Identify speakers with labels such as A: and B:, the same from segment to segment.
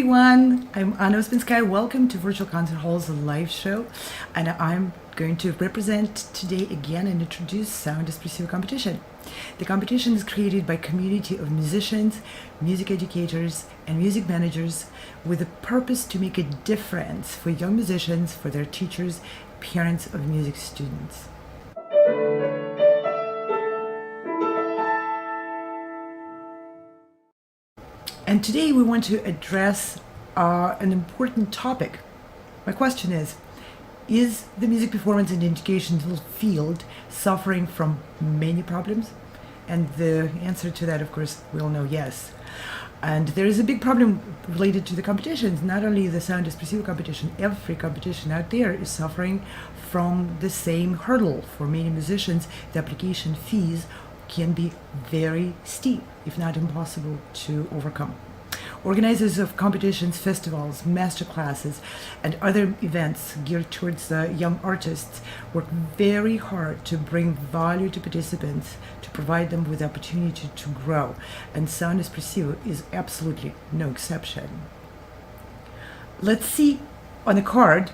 A: everyone. I'm Anna Ospinskaya. Welcome to Virtual Concert Hall's live show. And I'm going to represent today again and introduce Sound Espressivo Competition. The competition is created by a community of musicians, music educators, and music managers with the purpose to make a difference for young musicians, for their teachers, parents of music students. And today we want to address an important topic. My question is the music performance and educational field suffering from many problems? And the answer to that, of course, we all know yes. And there is a big problem related to the competitions. Not only the Sound Espressivo competition, every competition out there is suffering from the same hurdle. For many musicians, the application fees can be very steep, if not impossible to overcome. Organizers of competitions, festivals, master classes, and other events geared towards the young artists work very hard to bring value to participants, to provide them with the opportunity to grow. And Sound Espressivo is absolutely no exception. Let's see on the card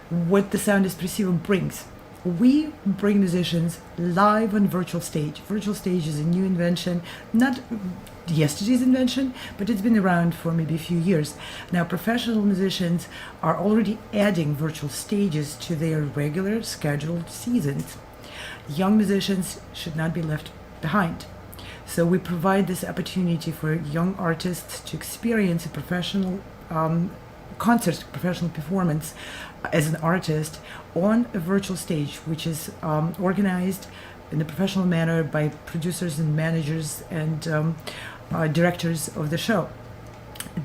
A: what the Sound Espressivo brings. We bring musicians live on virtual stage. Virtual stage is a new invention, not yesterday's invention, but it's been around for maybe a few years. Now, professional musicians are already adding virtual stages to their regular scheduled seasons. Young musicians should not be left behind. So we provide this opportunity for young artists to experience a professional concert, professional performance as an artist on a virtual stage, which is organized in a professional manner by producers and managers and directors of the show.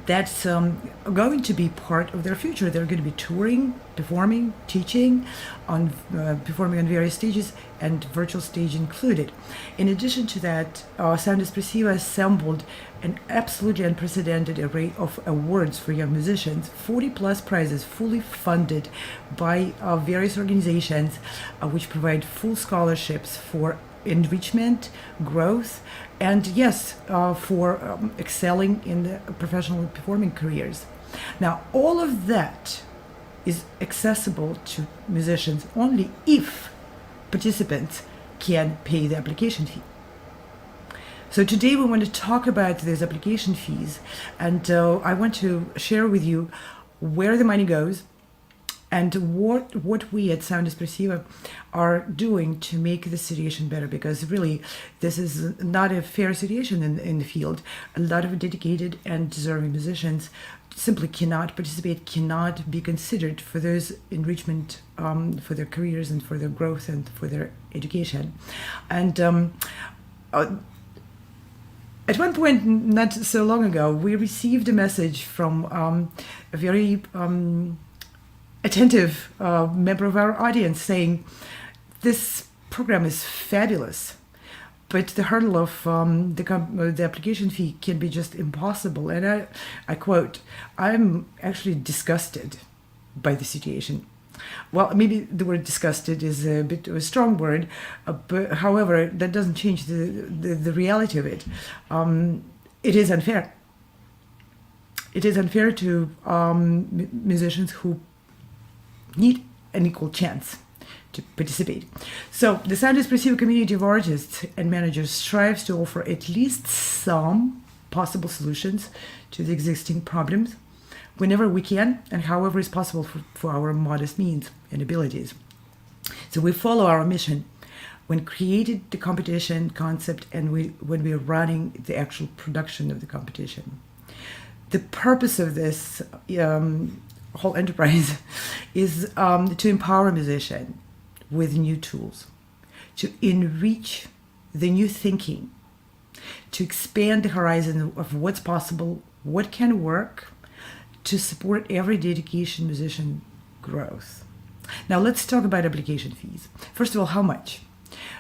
A: That's going to be part of their future. They're going to be touring, performing, teaching, performing on various stages, and virtual stage included. In addition to that, Sound Espressivo assembled an absolutely unprecedented array of awards for young musicians, 40 plus prizes fully funded by various organizations which provide full scholarships for enrichment, growth, and yes, for excelling in the professional performing careers. Now, all of that is accessible to musicians only if participants can pay the application fee. So today we want to talk about these application fees, and I want to share with you where the money goes and what we at Sound Espressivo are doing to make the situation better, because really this is not a fair situation in the field. A lot of dedicated and deserving musicians simply cannot participate, cannot be considered for those enrichment for their careers and for their growth and for their education. And at one point, not so long ago, we received a message from a very attentive member of our audience saying, this program is fabulous, but the hurdle of the application fee can be just impossible. And I quote, I'm actually disgusted by the situation. Well, maybe the word disgusted is a bit of a strong word, but however, that doesn't change the reality of it. It is unfair. It is unfair to musicians who need an equal chance to participate. So the Sound Espressivo community of artists and managers strives to offer at least some possible solutions to the existing problems whenever we can and however is possible for our modest means and abilities. So we follow our mission when created the competition concept and when we're running the actual production of the competition. The purpose of this whole enterprise is to empower a musician with new tools, to enrich the new thinking, to expand the horizon of what's possible, what can work, to support every dedication musician growth. Now let's talk about application fees. First of all, how much?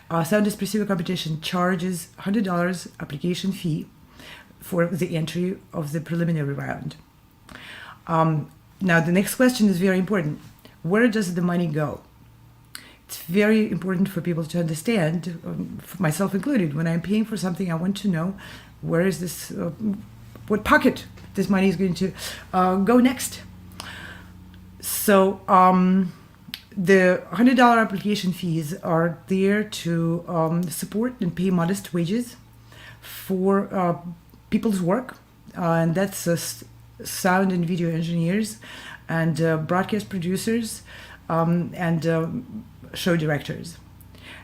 A: Sound Espressivo competition charges $100 application fee for the entry of the preliminary round. Now the next question is very important. Where does the money go? It's very important for people to understand, myself included. When I'm paying for something, I want to know where is this what pocket this money is going to go next. So the $100 application fees are there to support and pay modest wages for people's work, and that's sound and video engineers and broadcast producers and show directors.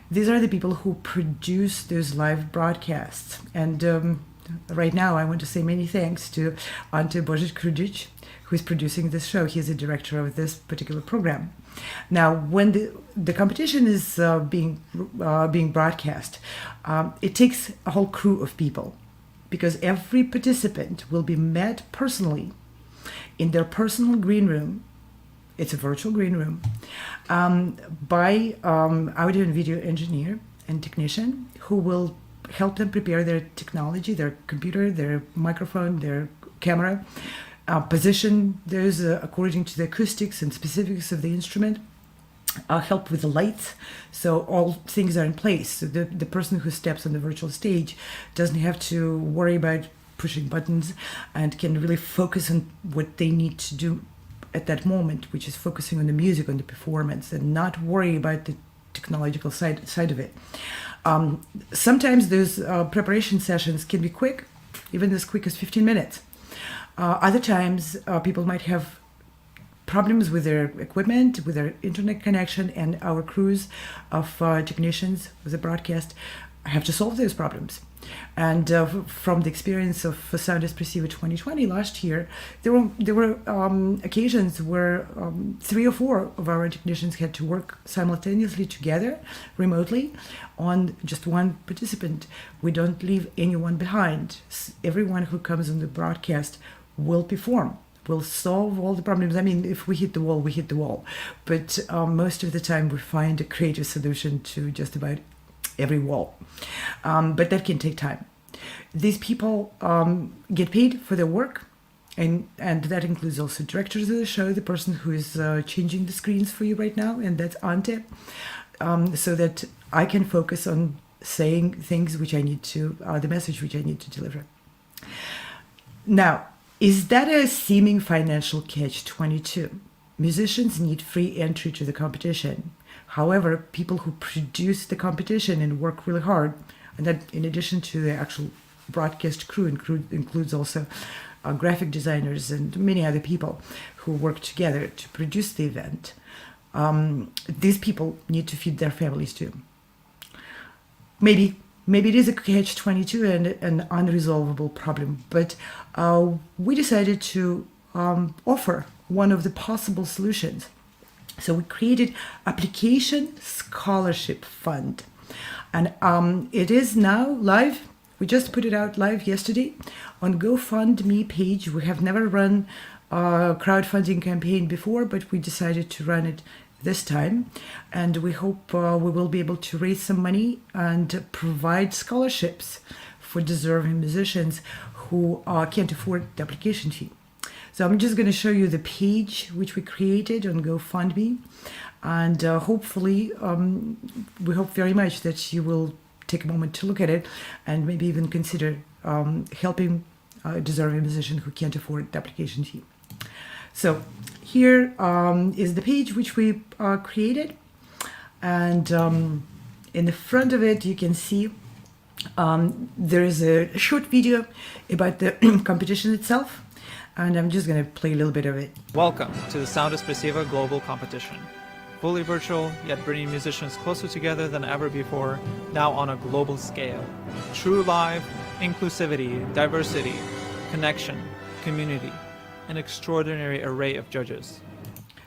A: These are the people who produce those live broadcasts. And right now I want to say many thanks to Ante Božić, who is producing this show. He's the director of this particular program. Now, when the competition is being broadcast, it takes a whole crew of people, because every participant will be met personally in their personal green room. It's a virtual green room, by audio and video engineer and technician who will help them prepare their technology, their computer, their microphone, their camera, position those according to the acoustics and specifics of the instrument, help with the lights, so all things are in place. So the person who steps on the virtual stage doesn't have to worry about pushing buttons and can really focus on what they need to do at that moment, which is focusing on the music, on the performance, and not worry about the technological side of it. Sometimes those preparation sessions can be quick, even as quick as 15 minutes. Other times, people might have problems with their equipment, with their internet connection, and our crews of technicians with the broadcast have to solve those problems. And from the experience of Sound Espressivo 2020 last year, there were occasions where 3 or 4 of our technicians had to work simultaneously together, remotely, on just one participant. We don't leave anyone behind. Everyone who comes on the broadcast will perform, will solve all the problems. I mean, if we hit the wall, we hit the wall. But most of the time we find a creative solution to just about every wall. But that can take time. These people get paid for their work, and that includes also directors of the show, the person who is changing the screens for you right now, and that's Ante, so that I can focus on saying things which I need to, the message which I need to deliver. Now, is that a seeming financial catch-22? Musicians need free entry to the competition. However, people who produce the competition and work really hard, and that in addition to the actual broadcast crew, includes also graphic designers and many other people who work together to produce the event, these people need to feed their families too. Maybe it is a catch-22 and an unresolvable problem, but we decided to offer one of the possible solutions. So we created Application Scholarship Fund, and it is now live. We just put it out live yesterday on GoFundMe page. We have never run a crowdfunding campaign before, but we decided to run it this time, and we hope we will be able to raise some money and provide scholarships for deserving musicians who can't afford the application fee. So I'm just going to show you the page which we created on GoFundMe, and hopefully we hope very much that you will take a moment to look at it and maybe even consider helping a deserving musician who can't afford the application fee. So here is the page which we created, and in the front of it you can see there is a short video about the competition itself, and I'm just going to play a little bit of it.
B: Welcome to the Sound Espressivo Global Competition. Fully virtual, yet bringing musicians closer together than ever before, now on a global scale. True live, inclusivity, diversity, connection, community, an extraordinary array of judges.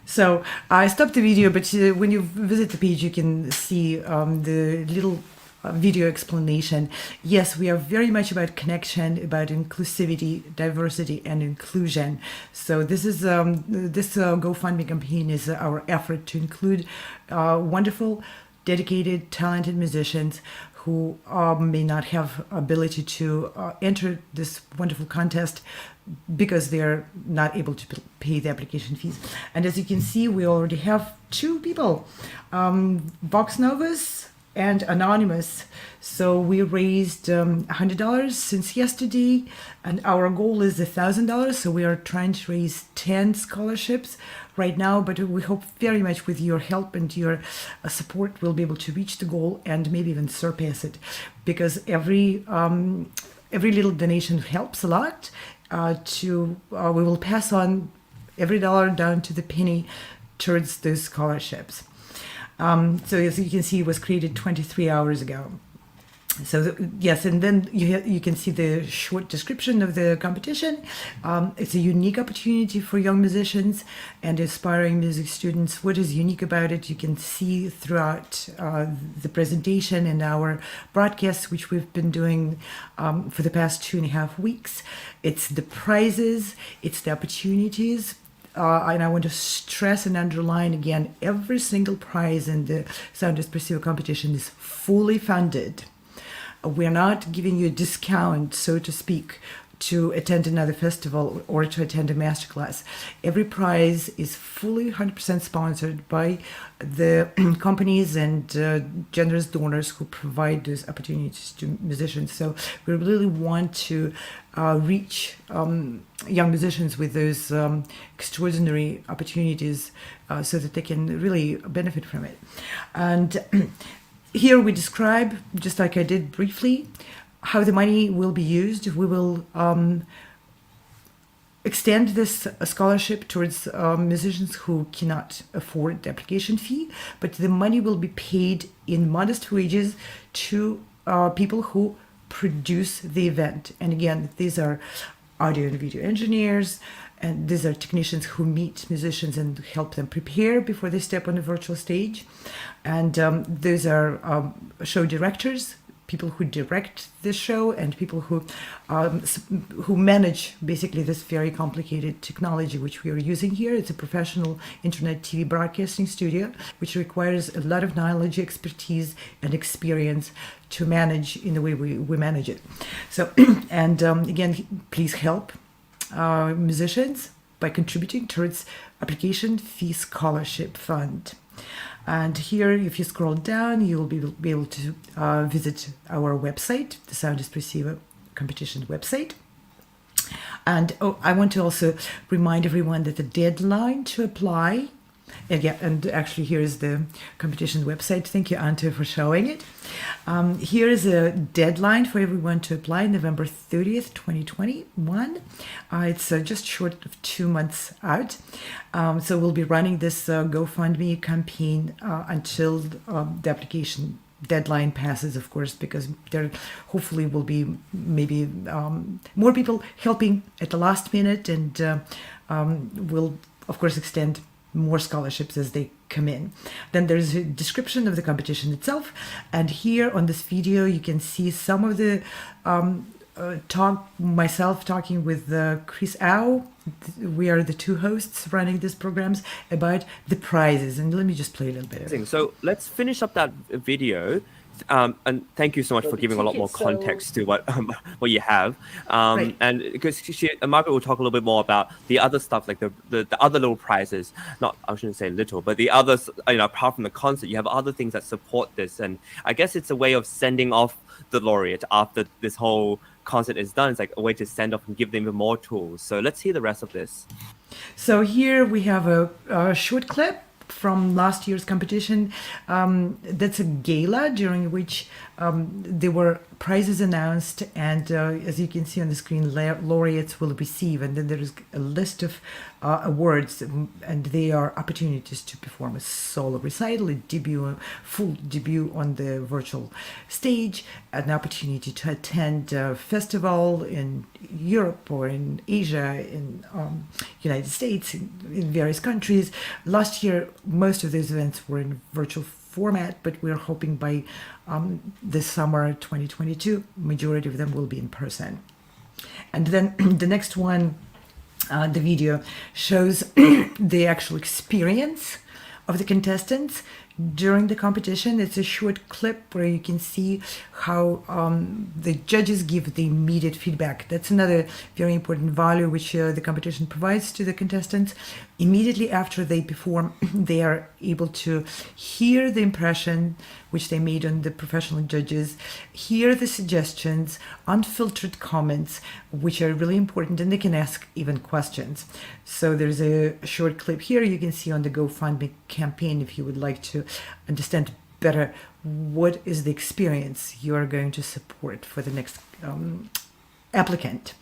A: So I stopped the video, but when you visit the page, you can see the little video explanation. Yes, we are very much about connection, about inclusivity, diversity, and inclusion. So this is this GoFundMe campaign is our effort to include wonderful, dedicated, talented musicians who may not have ability to enter this wonderful contest because they're not able to pay the application fees. And as you can see, we already have 2 people. Vox Novus and anonymous. So we raised $100 since yesterday, and our goal is $1,000. So we are trying to raise 10 scholarships right now, but we hope very much with your help and your support we'll be able to reach the goal and maybe even surpass it, because every little donation helps a lot. We will pass on every dollar down to the penny towards those scholarships. So as you can see, it was created 23 hours ago. So yes, and then you can see the short description of the competition. It's a unique opportunity for young musicians and aspiring music students. What is unique about it, you can see throughout the presentation and our broadcasts, which we've been doing for the past 2.5 weeks. It's the prizes, it's the opportunities. And I want to stress and underline again, every single prize in the Sound Espressivo competition is fully funded. We're not giving you a discount, so to speak, to attend another festival or to attend a masterclass. Every prize is fully 100% sponsored by the companies and generous donors who provide those opportunities to musicians. So we really want to reach young musicians with those extraordinary opportunities so that they can really benefit from it. And here we describe, just like I did briefly, how the money will be used. We will extend this scholarship towards musicians who cannot afford the application fee, but the money will be paid in modest wages to people who produce the event. And again, these are audio and video engineers, and these are technicians who meet musicians and help them prepare before they step on a virtual stage. And those are show directors, people who direct the show, and people who manage basically this very complicated technology which we are using here. It's a professional internet TV broadcasting studio, which requires a lot of knowledge, expertise, and experience to manage in the way we manage it. So, and again, please help musicians by contributing towards application fee scholarship fund. And here, if you scroll down, you will be able to visit our website, the Sound Espressivo Competition website. And I want to also remind everyone that the deadline to apply, and actually here is the competition website. Thank you, Ante, for showing it. Here is a deadline for everyone to apply, November 30th, 2021. It's just short of 2 months out. So we'll be running this GoFundMe campaign until the application deadline passes, of course, because there hopefully will be maybe more people helping at the last minute, and we'll, of course, extend more scholarships as they come in. Then there's a description of the competition itself, and here on this video you can see some of the myself talking with Chris Au. We are the two hosts running these programs about the prizes, and let me just play a little bit of it.
C: So let's finish up that video. And thank you so much for giving a lot more context to what you have.
A: Right.
C: And because Margaret will talk a little bit more about the other stuff, like the other little prizes. Not, I shouldn't say little, but the others, apart from the concert, you have other things that support this. And I guess it's a way of sending off the laureate after this whole concert is done. It's like a way to send off and give them even more tools. So let's hear the rest of this.
A: So here we have a short clip from last year's competition. That's a gala during which there were prizes announced, and as you can see on the screen, laureates will receive, and then there is a list of awards, and they are opportunities to perform a solo recital, a full debut on the virtual stage, an opportunity to attend a festival in Europe or in Asia, in United States, in various countries. Last year, most of these events were in virtual format, but we're hoping by this summer 2022, majority of them will be in person. And then the next one, the video shows the actual experience of the contestants during the competition. It's a short clip where you can see how the judges give the immediate feedback. That's another very important value which the competition provides to the contestants. Immediately after they perform, they are able to hear the impression which they made on the professional judges, hear the suggestions, unfiltered comments, which are really important, and they can ask even questions. So there's a short clip here you can see on the GoFundMe campaign if you would like to understand better what is the experience you are going to support for the next applicant.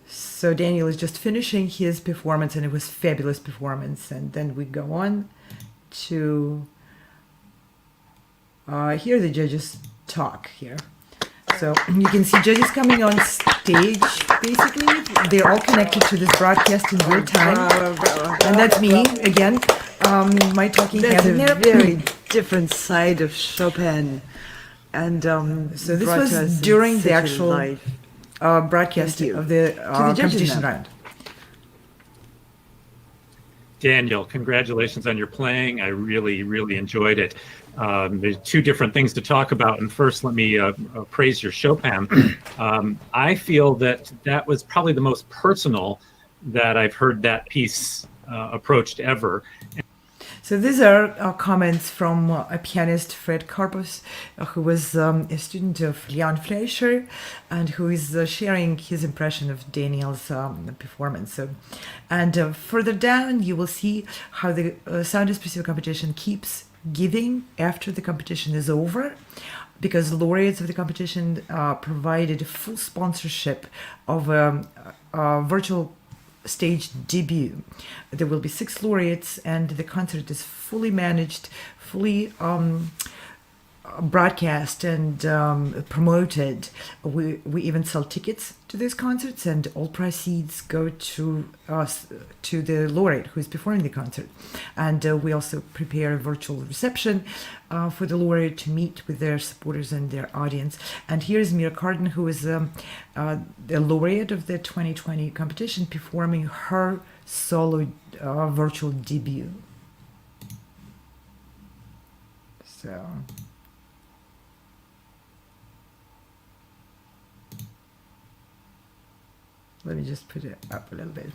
A: So Daniel is just finishing his performance, and it was fabulous performance. And then we go on to hear the judges talk here. So you can see judges coming on stage, basically. They're all connected to this broadcast in real time. And that's me, again, my talking
D: That's
A: head.
D: a very different side of Chopin. And
A: So this was during the actual broadcast
D: Thank you.
A: of the
D: judges
A: competition
D: now.
A: round.
E: Daniel, congratulations on your playing. I really, really enjoyed it. There's two different things to talk about. And first, let me praise your Chopin. I feel that that was probably the most personal that I've heard that piece approached ever.
A: So these are comments from a pianist, Fred Karpus, who was a student of Leon Fleischer, and who is sharing his impression of Daniel's performance. So, and further down, you will see how the Sound Espressivo competition keeps giving after the competition is over, because laureates of the competition provided full sponsorship of a virtual stage debut. There will be 6 laureates, and the concert is fully managed, fully broadcast and promoted. We even sell tickets to these concerts, and all proceeds go to the laureate who is performing the concert. And we also prepare a virtual reception for the laureate to meet with their supporters and their audience. And here's Mira Carden, who is the laureate of the 2020 competition, performing her solo virtual debut. So let me just put it up a little bit.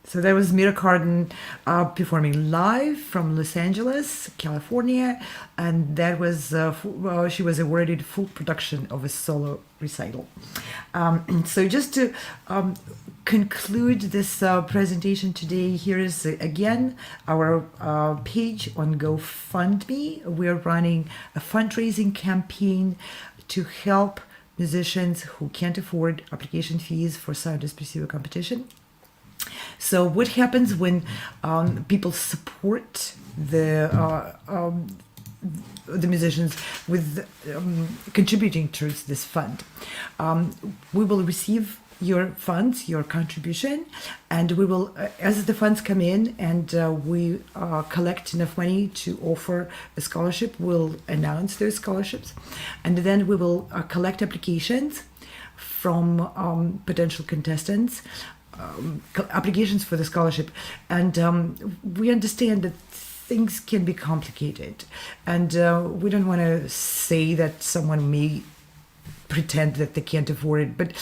A: So that was Mira Carden performing live from Los Angeles, California, and that was she was awarded full production of a solo recital. So just to conclude this presentation today, here is again our page on GoFundMe. We're running a fundraising campaign to help musicians who can't afford application fees for Sound Espressivo competition. So what happens when people support the musicians with contributing towards this fund? We will receive your funds, your contribution, and we will, as the funds come in and we collect enough money to offer a scholarship, we'll announce those scholarships, and then we will collect applications from potential contestants, applications for the scholarship. And we understand that things can be complicated, and we don't want to say that someone may pretend that they can't afford it, but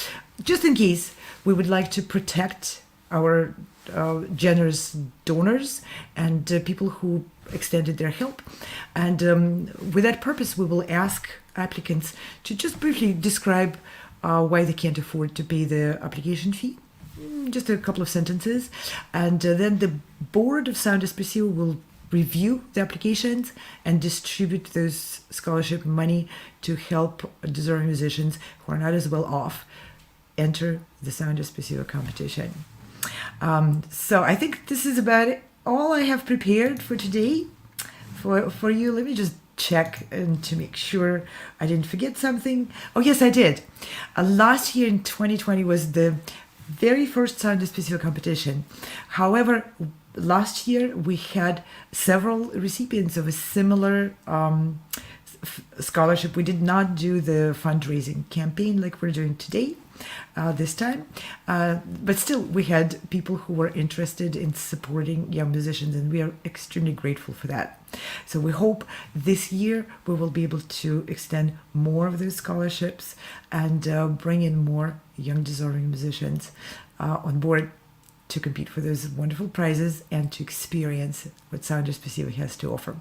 A: just in case, we would like to protect our generous donors and people who extended their help. And with that purpose, we will ask applicants to just briefly describe why they can't afford to pay the application fee. Just a couple of sentences, and then the board of Sound Espressivo will review the applications and distribute those scholarship money to help deserving musicians who are not as well off enter the Sound Espressivo competition. So I think this is about it. All I have prepared for today for you. Let me just check and to make sure I didn't forget something. Oh yes, I did. Last year in 2020 was the very first Sound Espressivo competition. However, last year we had several recipients of a similar scholarship. We did not do the fundraising campaign like we're doing today. This time, but still we had people who were interested in supporting young musicians, and we are extremely grateful for that. So we hope this year we will be able to extend more of those scholarships and bring in more young deserving musicians on board to compete for those wonderful prizes and to experience what Sound Espressivo has to offer.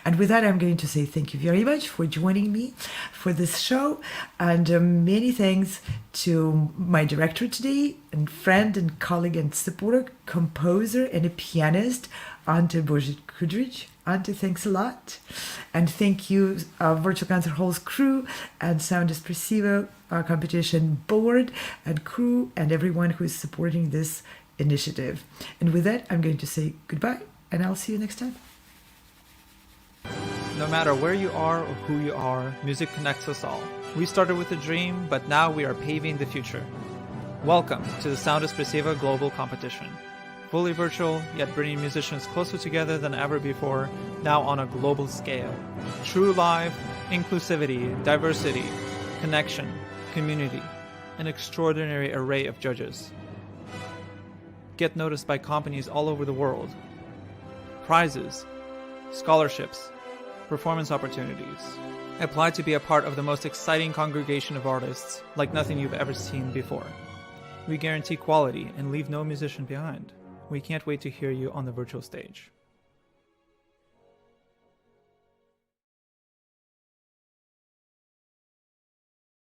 A: And with that, I'm going to say thank you very much for joining me for this show, and many thanks to my director today, and friend and colleague and supporter, composer and a pianist, Ante Božić-Kudrić. Ante, thanks a lot. And thank you, Virtual Concert Hall's crew and Sound Espressivo competition board and crew and everyone who is supporting this initiative. And with that, I'm going to say goodbye, and I'll see you next time.
B: No matter where you are or who you are, music connects us all. We started with a dream, but now we are paving the future. Welcome to the Sound Espressivo Global Competition. Fully virtual, yet bringing musicians closer together than ever before, now on a global scale. True live, inclusivity, diversity, connection, community, an extraordinary array of judges. Get noticed by companies all over the world. Prizes, scholarships, performance opportunities. Apply to be a part of the most exciting congregation of artists like nothing you've ever seen before. We guarantee quality and leave no musician behind. We can't wait to hear you on the virtual stage.